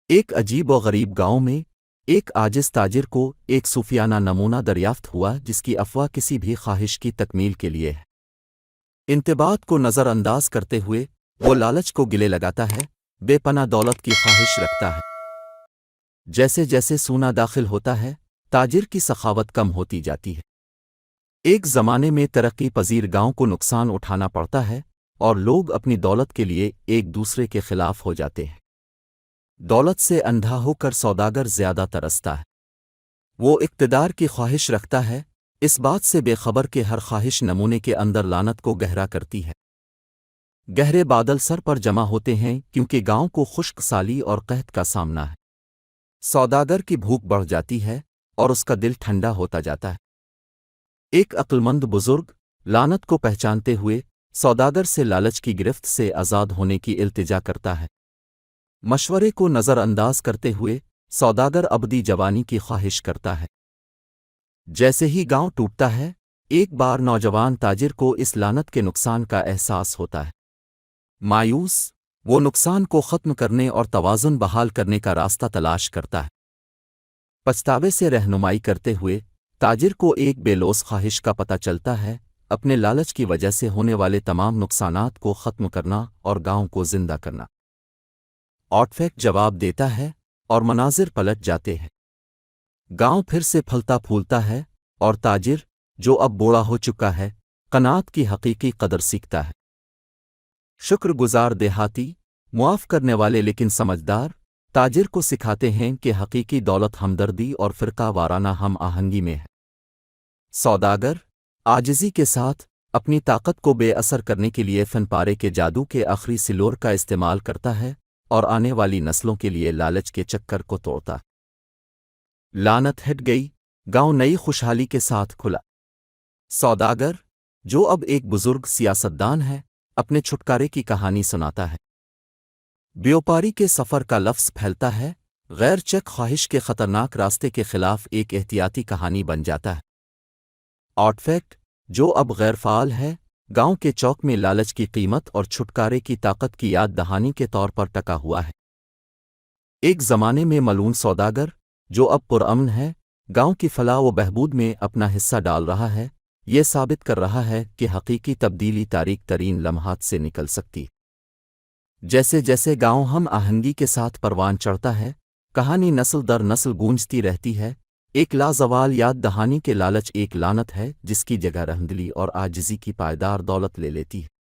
ایک عجیب و غریب گاؤں میں ایک عاجز تاجر کو ایک صوفیانہ نمونہ دریافت ہوا جس کی افواہ کسی بھی خواہش کی تکمیل کے لیے ہے۔ انتباہات کو نظر انداز کرتے ہوئے وہ لالچ کو گلے لگاتا ہے، بے پناہ دولت کی خواہش رکھتا ہے۔ جیسے جیسے سونا داخل ہوتا ہے، تاجر کی سخاوت کم ہوتی جاتی ہے۔ ایک زمانے میں ترقی پذیر گاؤں کو نقصان اٹھانا پڑتا ہے اور لوگ اپنی دولت کے لیے ایک دوسرے کے خلاف ہو جاتے ہیں۔ دولت سے اندھا ہو کر سوداگر زیادہ ترستا ہے۔ وہ اقتدار کی خواہش رکھتا ہے، اس بات سے بے خبر کہ ہر خواہش نمونے کے اندر لعنت کو گہرا کرتی ہے۔ گہرے بادل سر پر جمع ہوتے ہیں کیونکہ گاؤں کو خشک سالی اور قحط کا سامنا ہے۔ سوداگر کی بھوک بڑھ جاتی ہے اور اس کا دل ٹھنڈا ہوتا جاتا ہے۔ ایک عقلمند بزرگ لعنت کو پہچانتے ہوئے سوداگر سے لالچ کی گرفت سے آزاد ہونے کی التجا کرتا ہے۔ مشورے کو نظر انداز کرتے ہوئے سوداگر ابدی جوانی کی خواہش کرتا ہے۔ جیسے ہی گاؤں ٹوٹتا ہے، ایک بار نوجوان تاجر کو اس لعنت کے نقصان کا احساس ہوتا ہے۔ مایوس، وہ نقصان کو ختم کرنے اور توازن بحال کرنے کا راستہ تلاش کرتا ہے۔ پچھتاوے سے رہنمائی کرتے ہوئے تاجر کو ایک بے لوث خواہش کا پتہ چلتا ہے، اپنے لالچ کی وجہ سے ہونے والے تمام نقصانات کو ختم کرنا اور گاؤں کو زندہ کرنا۔ آٹفیکٹ جواب دیتا ہے اور مناظر پلٹ جاتے ہیں۔ گاؤں پھر سے پھلتا پھولتا ہے اور تاجر، جو اب بوڑھا ہو چکا ہے، قناعت کی حقیقی قدر سیکھتا ہے۔ شکر گزار دیہاتی، معاف کرنے والے لیکن سمجھدار تاجر کو سکھاتے ہیں کہ حقیقی دولت ہمدردی اور فرقہ وارانہ ہم آہنگی میں ہے۔ سوداگر عاجزی کے ساتھ اپنی طاقت کو بے اثر کرنے کے لیے فن پارے کے جادو کے آخری سلور کا استعمال کرتا ہے اور آنے والی نسلوں کے لیے لالچ کے چکر کو توڑتا۔ لعنت ہٹ گئی، گاؤں نئی خوشحالی کے ساتھ کھلا۔ سوداگر، جو اب ایک بزرگ سیاستدان ہے، اپنے چھٹکارے کی کہانی سناتا ہے۔ بیوپاری کے سفر کا لفظ پھیلتا ہے، غیر چیک خواہش کے خطرناک راستے کے خلاف ایک احتیاطی کہانی بن جاتا ہے۔ آرٹفیکٹ، جو اب غیر فعال ہے، گاؤں کے چوک میں لالچ کی قیمت اور چھٹکارے کی طاقت کی یاد دہانی کے طور پر ٹکا ہوا ہے۔ ایک زمانے میں ملعون سوداگر، جو اب پرامن ہے، گاؤں کی فلاح و بہبود میں اپنا حصہ ڈال رہا ہے، یہ ثابت کر رہا ہے کہ حقیقی تبدیلی تاریک ترین لمحات سے نکل سکتی۔ جیسے جیسے گاؤں ہم آہنگی کے ساتھ پروان چڑھتا ہے، کہانی نسل در نسل گونجتی رہتی ہے، ایک لازوال یاد دہانی کے لالچ ایک لعنت ہے جس کی جگہ رحمدلی اور عاجزی کی پائیدار دولت لے لیتی ہے۔